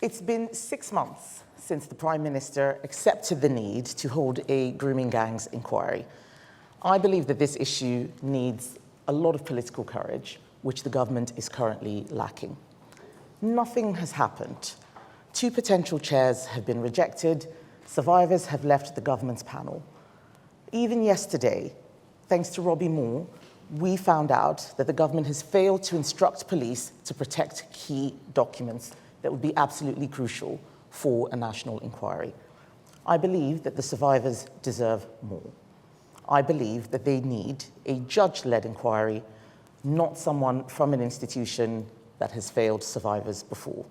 It's been 6 months since the Prime Minister accepted the need to hold a grooming gangs inquiry. I believe that this issue needs a lot of political courage, which the government is currently lacking. Nothing has happened. 2 potential chairs have been rejected. Survivors have left the government's panel. Even yesterday, thanks to Robbie Moore, we found out that the government has failed to instruct police to protect key documents that would be absolutely crucial for a national inquiry. I believe that the survivors deserve more. I believe that they need a judge-led inquiry, not someone from an institution that has failed survivors before.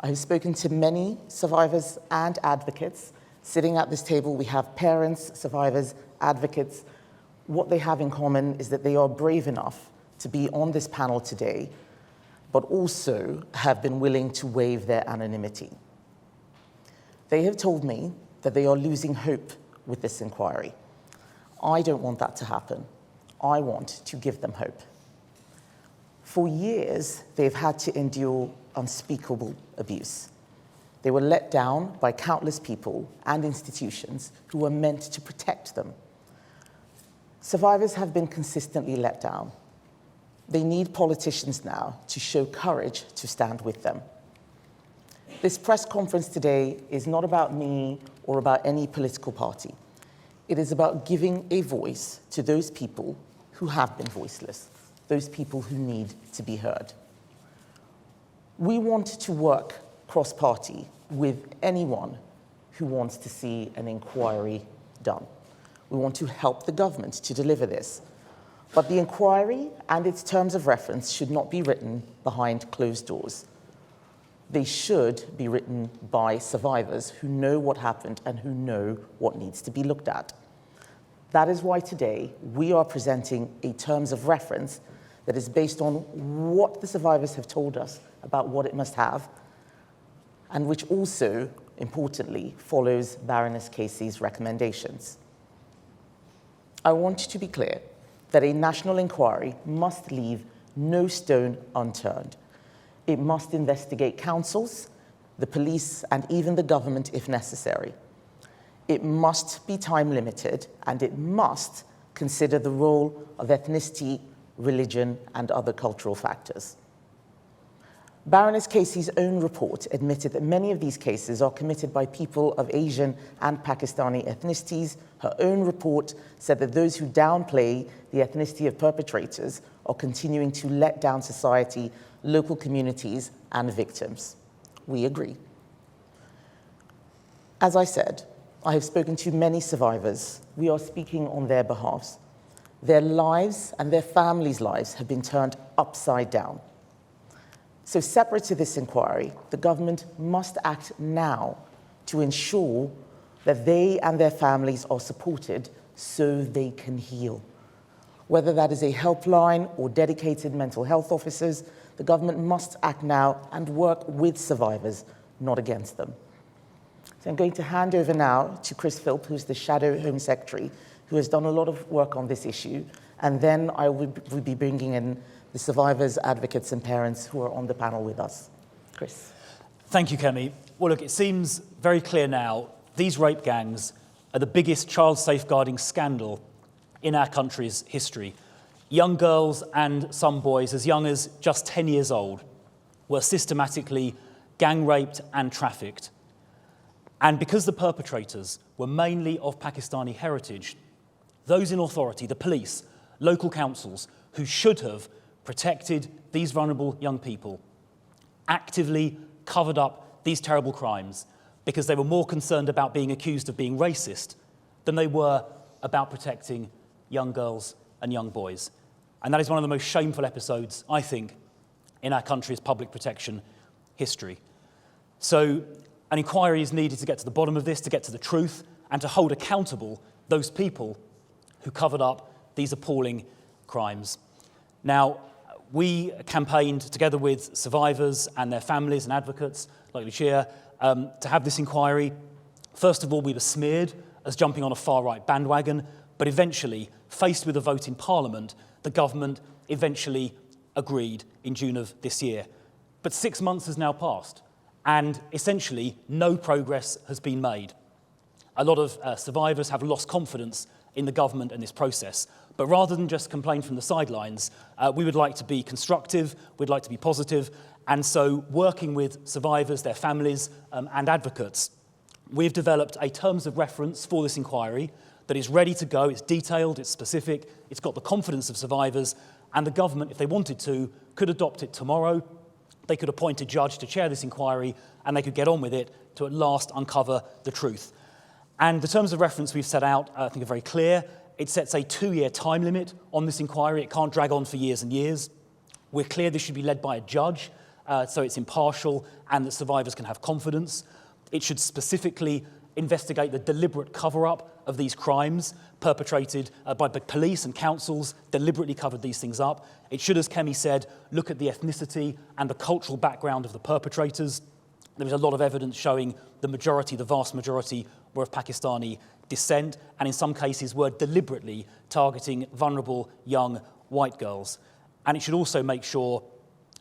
I have spoken to many survivors and advocates. Sitting at this table, we have parents, survivors, advocates. What they have in common is that they are brave enough to be on this panel today, but also have been willing to waive their anonymity. They have told me that they are losing hope with this inquiry. I don't want that to happen. I want to give them hope. For years, they've had to endure unspeakable abuse. They were let down by countless people and institutions who were meant to protect them. Survivors have been consistently let down. They need politicians now to show courage to stand with them. This press conference today is not about me or about any political party. It is about giving a voice to those people who have been voiceless, those people who need to be heard. We want to work cross-party with anyone who wants to see an inquiry done. We want to help the government to deliver this. But the inquiry and its terms of reference should not be written behind closed doors. They should be written by survivors who know what happened and who know what needs to be looked at. That is why today we are presenting a terms of reference that is based on what the survivors have told us about what it must have, and which also, importantly, follows Baroness Casey's recommendations. I want to be clear that a national inquiry must leave no stone unturned. It must investigate councils, the police, and even the government if necessary. It must be time limited, and it must consider the role of ethnicity, religion, and other cultural factors. Baroness Casey's own report admitted that many of these cases are committed by people of Asian and Pakistani ethnicities. Her own report said that those who downplay the ethnicity of perpetrators are continuing to let down society, local communities, and victims. We agree. As I said, I have spoken to many survivors. We are speaking on their behalf. Their lives and their families' lives have been turned upside down. So separate to this inquiry, the government must act now to ensure that they and their families are supported so they can heal. Whether that is a helpline or dedicated mental health officers, the government must act now and work with survivors, not against them. So I'm going to hand over now to Chris Philp, who's the Shadow Home Secretary, who has done a lot of work on this issue, and then I will be bringing in the survivors, advocates, and parents who are on the panel with us. Chris. Thank you, Kemi. Well, look, it seems very clear now these rape gangs are the biggest child safeguarding scandal in our country's history. Young girls and some boys as young as just 10 years old were systematically gang raped and trafficked. And because the perpetrators were mainly of Pakistani heritage, those in authority, the police, local councils, who should have protected these vulnerable young people, actively covered up these terrible crimes because they were more concerned about being accused of being racist than they were about protecting young girls and young boys. And that is one of the most shameful episodes, I think, in our country's public protection history. So an inquiry is needed to get to the bottom of this, to get to the truth, and to hold accountable those people who covered up these appalling crimes. Now, we campaigned together with survivors and their families and advocates, like Lucia, to have this inquiry. First of all, we were smeared as jumping on a far-right bandwagon, but eventually, faced with a vote in Parliament, the government eventually agreed in June of this year. But 6 months has now passed, and essentially no progress has been made. A lot of survivors have lost confidence in the government and this process. But rather than just complain from the sidelines, we would like to be constructive, we'd like to be positive, and so working with survivors, their families, and advocates, we've developed a terms of reference for this inquiry that is ready to go, it's detailed, it's specific, it's got the confidence of survivors, and the government, if they wanted to, could adopt it tomorrow. They could appoint a judge to chair this inquiry, and they could get on with it to at last uncover the truth. And the terms of reference we've set out, I think, are very clear. It sets a 2-year time limit on this inquiry. It can't drag on for years and years. We're clear this should be led by a judge, so it's impartial and that survivors can have confidence. It should specifically investigate the deliberate cover-up of these crimes perpetrated by police and councils, deliberately covered these things up. It should, as Kemi said, look at the ethnicity and the cultural background of the perpetrators. There is a lot of evidence showing the vast majority, were of Pakistani descent, and in some cases were deliberately targeting vulnerable young white girls. And it should also make sure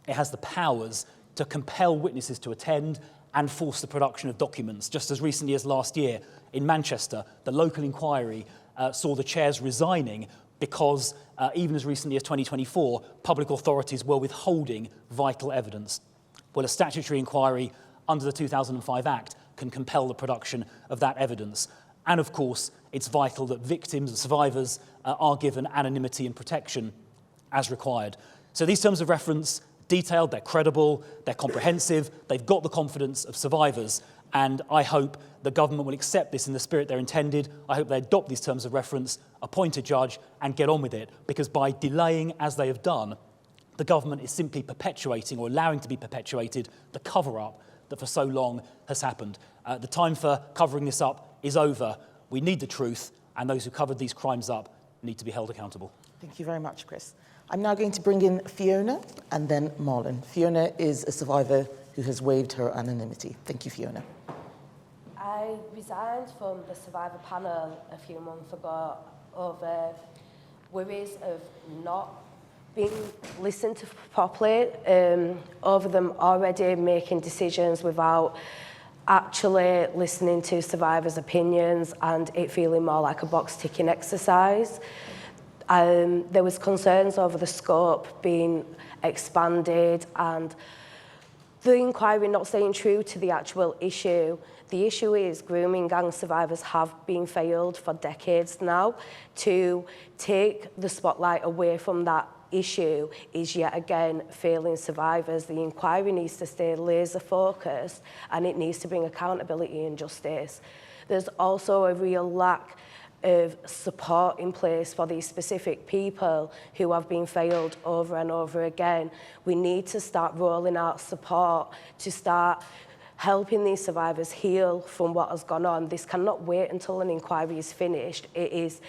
it has the powers to compel witnesses to attend and force the production of documents. Just as recently as last year in Manchester, the local inquiry saw the chairs resigning because even as recently as 2024, public authorities were withholding vital evidence. Well, a statutory inquiry under the 2005 Act can compel the production of that evidence. And of course, it's vital that victims and survivors are given anonymity and protection as required. So these terms of reference, detailed, they're credible, they're comprehensive, they've got the confidence of survivors, and I hope the government will accept this in the spirit they're intended. I hope they adopt these terms of reference, appoint a judge, and get on with it, because by delaying, as they have done, the government is simply perpetuating or allowing to be perpetuated the cover-up that for so long has happened. The time for covering this up is over. We need the truth, and those who covered these crimes up need to be held accountable. Thank you very much, Chris. I'm now going to bring in Fiona and then Marlon. Fiona is a survivor who has waived her anonymity. Thank you, Fiona. I resigned from the survivor panel a few months ago over worries of not being listened to properly, over them already making decisions without actually listening to survivors' opinions and it feeling more like a box-ticking exercise. There was concerns over the scope being expanded and the inquiry not staying true to the actual issue. The issue is grooming gang survivors have been failed for decades now. To take the spotlight away from that issue is yet again failing survivors. The inquiry needs to stay laser focused and it needs to bring accountability and justice. There's also a real lack of support in place for these specific people who have been failed over and over again. We need to start rolling out support to start helping these survivors heal from what has gone on. This cannot wait until an inquiry is finished. It is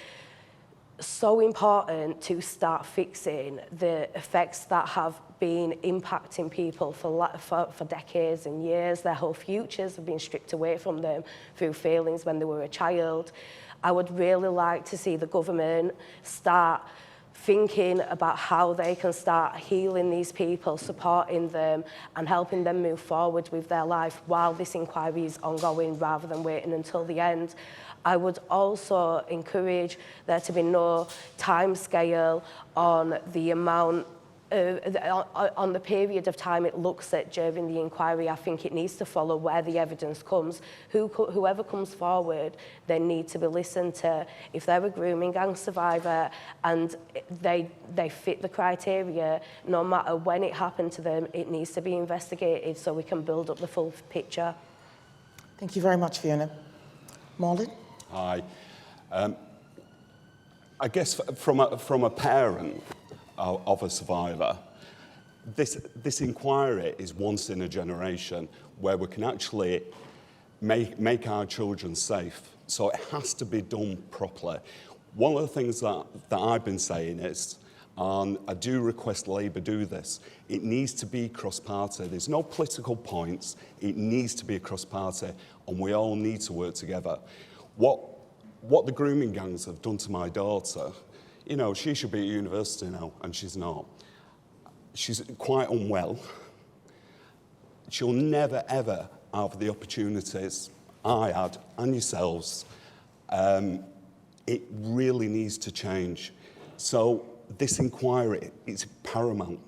so important to start fixing the effects that have been impacting people for decades and years. Their whole futures have been stripped away from them through failings when they were a child. I would really like to see the government start thinking about how they can start healing these people, supporting them and helping them move forward with their life while this inquiry is ongoing rather than waiting until the end. I would also encourage there to be no timescale on the amount on the period of time it looks at during the inquiry. I think it needs to follow where the evidence comes. Whoever comes forward, they need to be listened to. If they're a grooming gang survivor and they fit the criteria, no matter when it happened to them, it needs to be investigated so we can build up the full picture. Thank you very much, Fiona. Marlon? Hi. I guess from a parent of a survivor, this inquiry is once in a generation where we can actually make our children safe. So it has to be done properly. One of the things that I've been saying is, and I do request Labour do this, it needs to be cross-party. There's no political points. It needs to be a cross-party, and we all need to work together. What the grooming gangs have done to my daughter, you know, she should be at university now, and she's not. She's quite unwell. she'll never, ever have the opportunities I had and yourselves. It really needs to change. So this inquiry is paramount.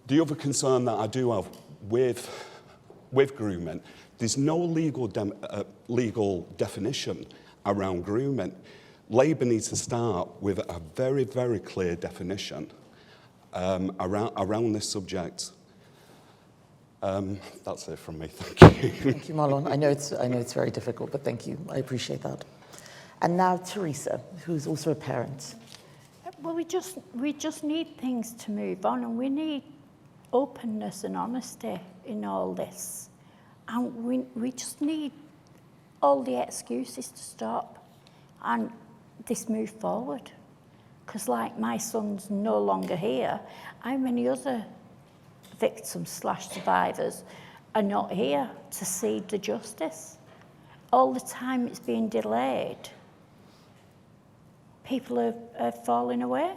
The other concern that I do have with grooming, there's no legal definition around grooming. Labour needs to start with a very, very clear definition around this subject. That's it from me, thank you. Thank you, Marlon. I know it's very difficult, but thank you. I appreciate that. And now Teresa, who's also a parent. Well, we just need things to move on, and we need openness and honesty in all this. And we just need all the excuses to stop and this move forward. Because like my son's no longer here, how many other victims / survivors are not here to see the justice? All the time it's being delayed, people are falling away.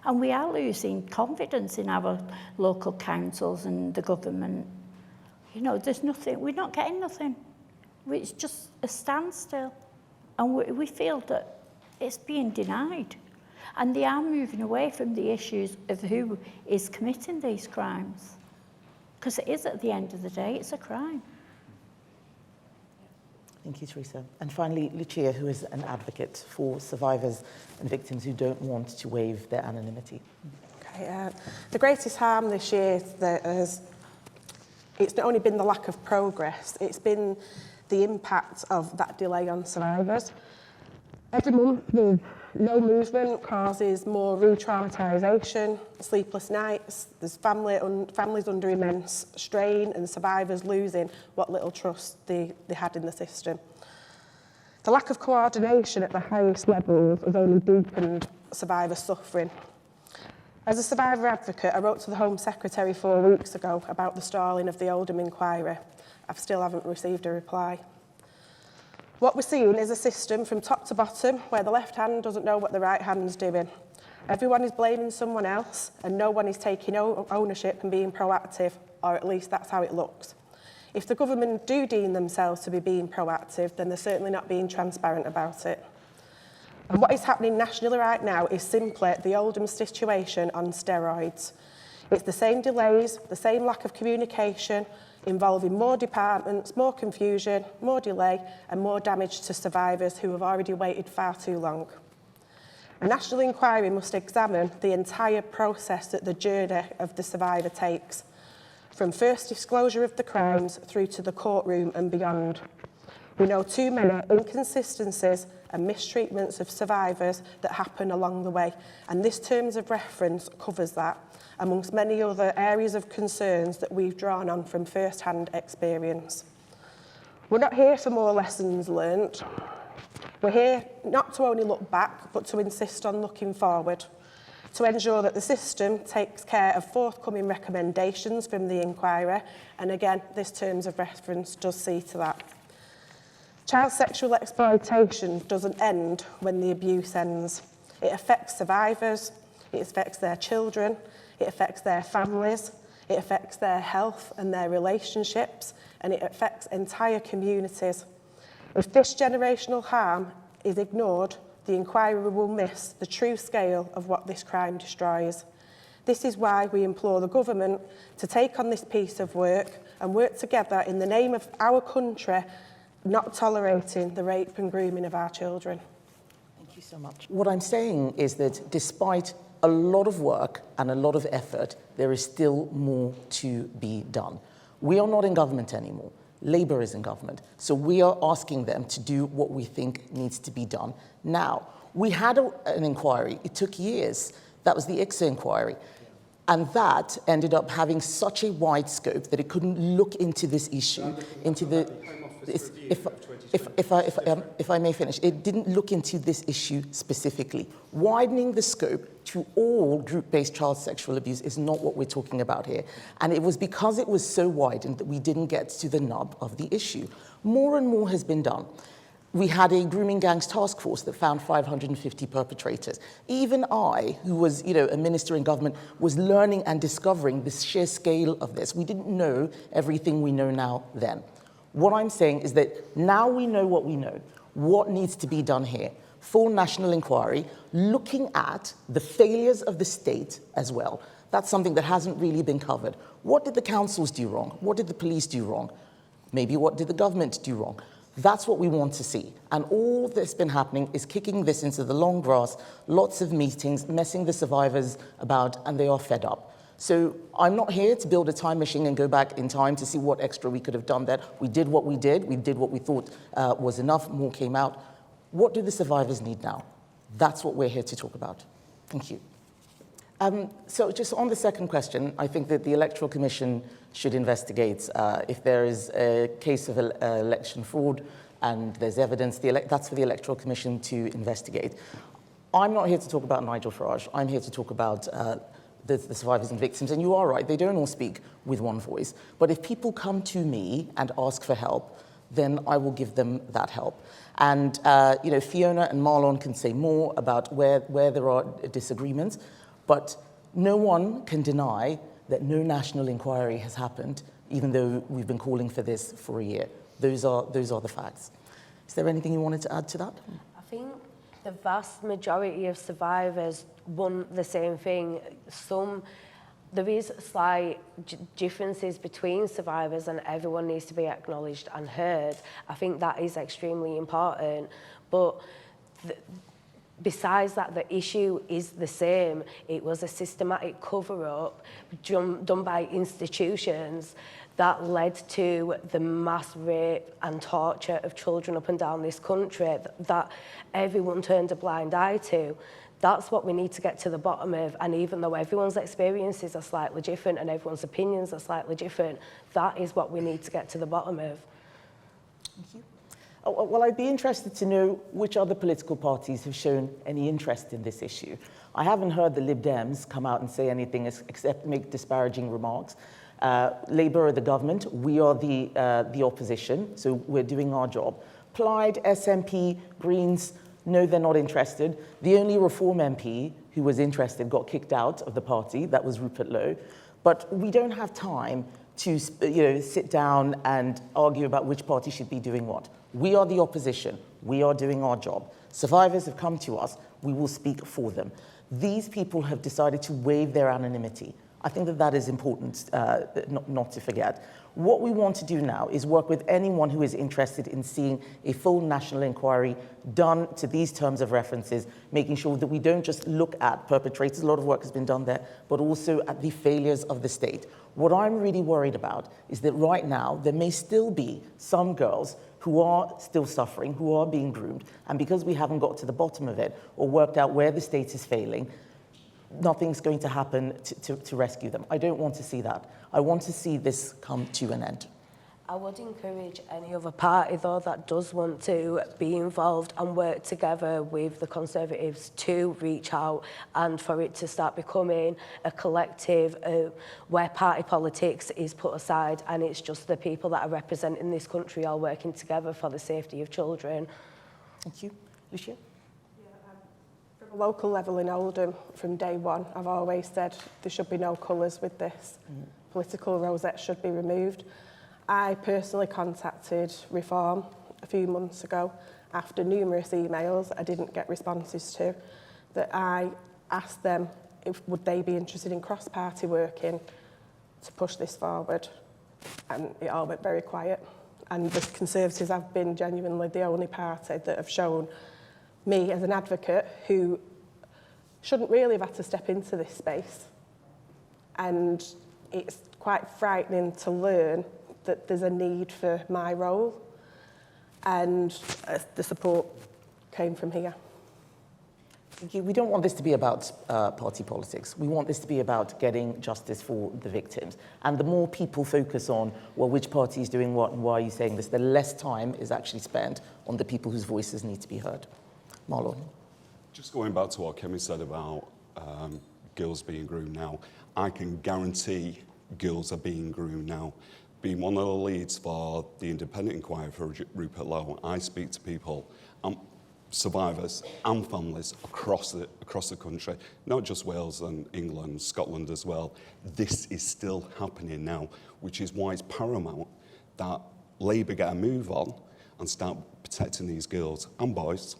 And we are losing confidence in our local councils and the government. You know, there's nothing, we're not getting nothing. It's just a standstill. And we feel that it's being denied. And they are moving away from the issues of who is committing these crimes. Because it is, at the end of the day, it's a crime. Thank you, Teresa. And finally, Lucia, who is an advocate for survivors and victims who don't want to waive their anonymity. Okay, the greatest harm this year it's not only been the lack of progress, it's been the impact of that delay on survivors. Every month, the no movement causes more retraumatization, sleepless nights, there's families under immense strain and survivors losing what little trust they had in the system. The lack of coordination at the highest levels has only deepened survivor suffering. As a survivor advocate, I wrote to the Home Secretary 4 weeks ago about the stalling of the Oldham inquiry. I still haven't received a reply. What we're seeing is a system from top to bottom where the left hand doesn't know what the right hand's doing. Everyone is blaming someone else and no one is taking ownership and being proactive, or at least that's how it looks. If the government do deem themselves to be being proactive, then they're certainly not being transparent about it. And what is happening nationally right now is simply the Oldham situation on steroids. It's the same delays, the same lack of communication, involving more departments, more confusion, more delay and more damage to survivors who have already waited far too long. A national inquiry must examine the entire process that the journey of the survivor takes, from first disclosure of the crimes through to the courtroom and beyond. We know too many inconsistencies and mistreatments of survivors that happen along the way, and this terms of reference covers that, amongst many other areas of concerns that we've drawn on from first-hand experience. We're not here for more lessons learnt. We're here not to only look back, but to insist on looking forward, to ensure that the system takes care of forthcoming recommendations from the inquiry, and again, this terms of reference does see to that. Child sexual exploitation doesn't end when the abuse ends. It affects survivors, it affects their children, it affects their families, it affects their health and their relationships, and it affects entire communities. If this generational harm is ignored, the inquiry will miss the true scale of what this crime destroys. This is why we implore the government to take on this piece of work and work together in the name of our country, not tolerating the rape and grooming of our children. Thank you so much. What I'm saying is that despite a lot of work and a lot of effort, there is still more to be done. We are not in government anymore. Labour is in government. So we are asking them to do what we think needs to be done now. We had an inquiry. It took years. That was the ICSA inquiry. And that ended up having such a wide scope that it couldn't look into this issue, into the... If I may finish, it didn't look into this issue specifically. Widening the scope to all group-based child sexual abuse is not what we're talking about here. And it was because it was so widened that we didn't get to the nub of the issue. More and more has been done. We had a grooming gangs task force that found 550 perpetrators. Even I, who was a minister in government, was learning and discovering the sheer scale of this. We didn't know everything we know now then. What I'm saying is that now we know what we know. What needs to be done here? Full national inquiry, looking at the failures of the state as well. That's something that hasn't really been covered. What did the councils do wrong? What did the police do wrong? Maybe what did the government do wrong? That's what we want to see. And all that's been happening is kicking this into the long grass, lots of meetings, messing the survivors about, and they are fed up. So I'm not here to build a time machine and go back in time to see what extra we could have done there. We did what we did what we thought was enough, more came out. What do the survivors need now? That's what we're here to talk about. Thank you. So just on the second question, I think that the Electoral Commission should investigate if there is a case of election fraud and there's evidence, that's for the Electoral Commission to investigate. I'm not here to talk about Nigel Farage. I'm here to talk about the survivors and victims. And you are right, they don't all speak with one voice. But if people come to me and ask for help, then I will give them that help. And Fiona and Marlon can say more about where there are disagreements. But no one can deny that no national inquiry has happened, even though we've been calling for this for a year. Those are the facts. Is there anything you wanted to add to that? I think the vast majority of survivors want the same thing. There is slight differences between survivors, and everyone needs to be acknowledged and heard. I think that is extremely important. But besides that, the issue is the same. It was a systematic cover-up done by institutions that led to the mass rape and torture of children up and down this country that everyone turned a blind eye to. That's what we need to get to the bottom of, and even though everyone's experiences are slightly different and everyone's opinions are slightly different, that is what we need to get to the bottom of. Thank you. Well, I'd be interested to know which other political parties have shown any interest in this issue. I haven't heard the Lib Dems come out and say anything except make disparaging remarks. Labour are the government, we are the opposition, so we're doing our job. Plaid, SNP, Greens, no, they're not interested. The only Reform MP who was interested got kicked out of the party, that was Rupert Lowe. But we don't have time to sit down and argue about which party should be doing what. We are the opposition. We are doing our job. Survivors have come to us. We will speak for them. These people have decided to waive their anonymity. I think that is important not to forget. What we want to do now is work with anyone who is interested in seeing a full national inquiry done to these terms of references, making sure that we don't just look at perpetrators, a lot of work has been done there, but also at the failures of the state. What I'm really worried about is that right now there may still be some girls who are still suffering, who are being groomed, and because we haven't got to the bottom of it or worked out where the state is failing, nothing's going to happen to rescue them. I don't want to see that. I want to see this come to an end. I would encourage any other party, though, that does want to be involved and work together with the Conservatives to reach out and for it to start becoming a collective where party politics is put aside and it's just the people that are representing this country all working together for the safety of children. Thank you. Lucia? From a local level in Oldham, from day one, I've always said there should be no colours with this. Political rosettes should be removed. I personally contacted Reform a few months ago after numerous emails I didn't get responses to, that I asked them if would they be interested in cross-party working to push this forward, and it all went very quiet. And the Conservatives have been genuinely the only party that have shown me as an advocate who shouldn't really have had to step into this space. And it's quite frightening to learn that there's a need for my role, and the support came from here. We don't want this to be about party politics. We want this to be about getting justice for the victims. And the more people focus on, well, which party is doing what and why are you saying this, the less time is actually spent on the people whose voices need to be heard. Marlon. Just going back to what Kemi said about girls being groomed now, I can guarantee girls are being groomed now. being one of the leads for the independent inquiry for Rupert Lowe, I speak to people, survivors and families across the country, not just Wales and England, Scotland as well. This is still happening now, which is why it's paramount that Labour get a move on and start protecting these girls and boys.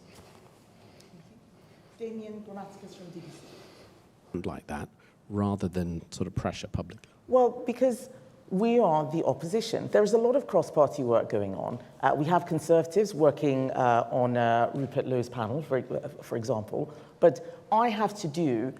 Damien Grammaticus from DBC. Like that, rather than sort of pressure publicly? Well, because we are the opposition. There is a lot of cross-party work going on. We have Conservatives working on Rupert Lowe's panel, for example, but I have to carry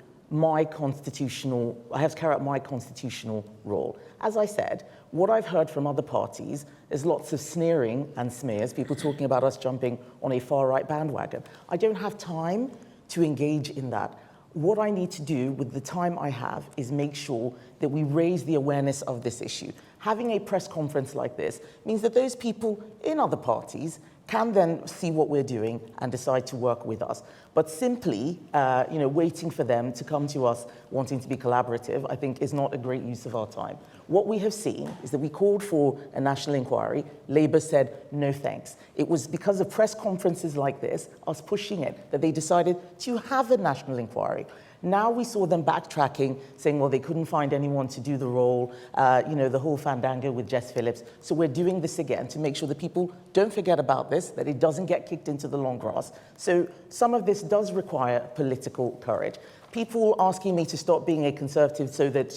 out my constitutional role. As I said, what I've heard from other parties is lots of sneering and smears, people talking about us jumping on a far-right bandwagon. I don't have time to engage in that. What I need to do with the time I have is make sure that we raise the awareness of this issue. Having a press conference like this means that those people in other parties can then see what we're doing and decide to work with us. But simply, waiting for them to come to us wanting to be collaborative, I think is not a great use of our time. What we have seen is that we called for a national inquiry. Labour said, no thanks. It was because of press conferences like this, us pushing it, that they decided to have a national inquiry. Now we saw them backtracking, saying, well, they couldn't find anyone to do the role, the whole fandango with Jess Phillips. So we're doing this again to make sure that people don't forget about this, that it doesn't get kicked into the long grass. So some of this does require political courage. People asking me to stop being a Conservative so that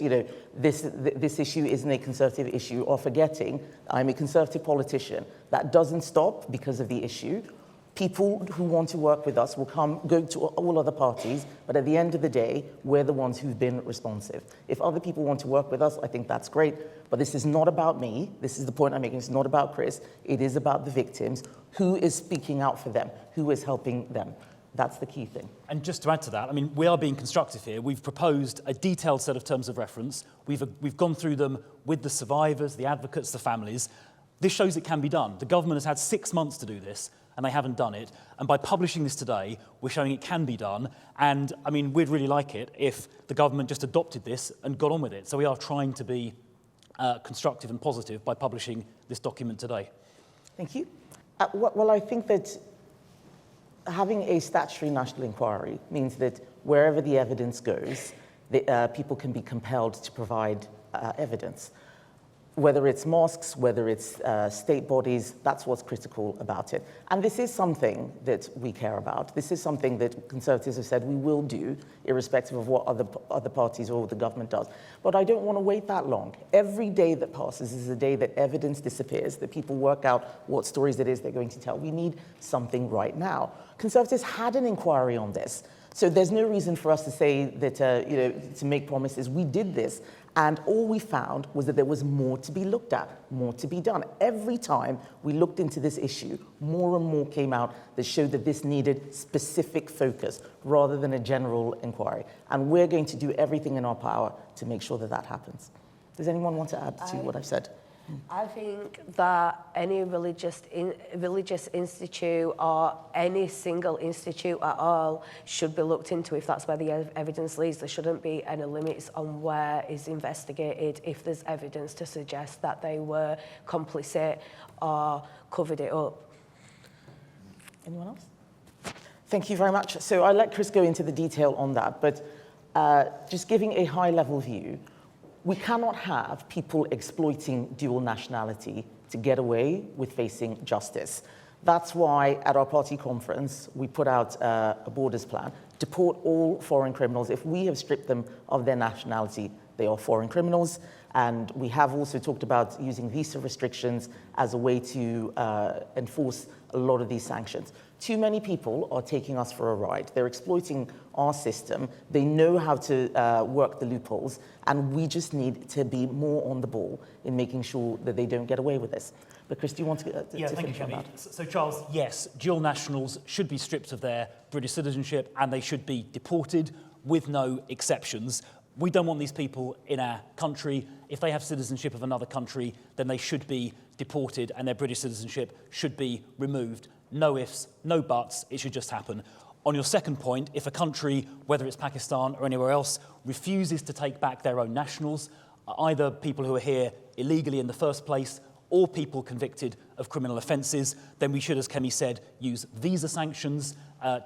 this issue isn't a Conservative issue, or forgetting I'm a Conservative politician. That doesn't stop because of the issue. People who want to work with us will go to all other parties, but at the end of the day, we're the ones who've been responsive. If other people want to work with us, I think that's great, but this is not about me. This is the point I'm making. It's not about Chris. It is about the victims. Who is speaking out for them? Who is helping them? That's the key thing. And just to add to that, I mean, we are being constructive here. We've proposed a detailed set of terms of reference. We've gone through them with the survivors, the advocates, the families. This shows it can be done. The government has had 6 months to do this, and they haven't done it. And by publishing this today, we're showing it can be done. And, I mean, we'd really like it if the government just adopted this and got on with it. So we are trying to be constructive and positive by publishing this document today. Thank you. Well, I think that having a statutory national inquiry means that wherever the evidence goes, people can be compelled to provide evidence. Whether it's mosques, whether it's state bodies, that's what's critical about it. And this is something that we care about. This is something that Conservatives have said we will do, irrespective of what other parties or the government does. But I don't want to wait that long. Every day that passes is a day that evidence disappears, that people work out what stories it is they're going to tell. We need something right now. Conservatives had an inquiry on this. So there's no reason for us to say that, to make promises. We did this, and all we found was that there was more to be looked at, more to be done. Every time we looked into this issue, more and more came out that showed that this needed specific focus rather than a general inquiry. And we're going to do everything in our power to make sure that that happens. Does anyone want to add to what I've said? I think that any religious institute or any single institute at all should be looked into if that's where the evidence leads. There shouldn't be any limits on where is investigated if there's evidence to suggest that they were complicit or covered it up. Anyone else? Thank you very much. So I'll let Chris go into the detail on that, but just giving a high-level view, we cannot have people exploiting dual nationality to get away with facing justice. That's why at our party conference, we put out a borders plan, deport all foreign criminals. If we have stripped them of their nationality, they are foreign criminals. And we have also talked about using visa restrictions as a way to enforce a lot of these sanctions. Too many people are taking us for a ride. They're exploiting our system. They know how to work the loopholes, and we just need to be more on the ball in making sure that they don't get away with this. But Chris, do you want to finish on that? So Charles, yes, dual nationals should be stripped of their British citizenship and they should be deported with no exceptions. We don't want these people in our country. If they have citizenship of another country, then they should be deported and their British citizenship should be removed. No ifs, no buts, it should just happen. On your second point, if a country, whether it's Pakistan or anywhere else, refuses to take back their own nationals, either people who are here illegally in the first place, or people convicted of criminal offences, then we should, as Kemi said, use visa sanctions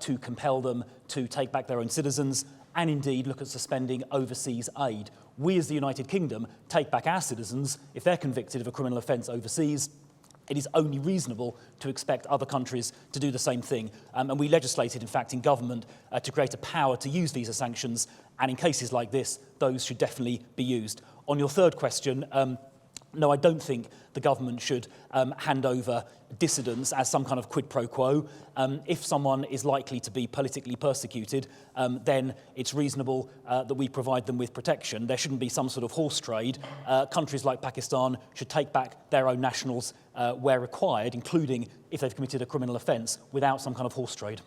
to compel them to take back their own citizens, and indeed look at suspending overseas aid. We, as the United Kingdom, take back our citizens if they're convicted of a criminal offence overseas. It is only reasonable to expect other countries to do the same thing. And we legislated, in fact, in government to create a power to use visa sanctions, and in cases like this, those should definitely be used. On your third question, no, I don't think the government should hand over dissidents as some kind of quid pro quo. If someone is likely to be politically persecuted, then it's reasonable that we provide them with protection. There shouldn't be some sort of horse trade. Countries like Pakistan should take back their own nationals where required, including if they've committed a criminal offence, without some kind of horse trade.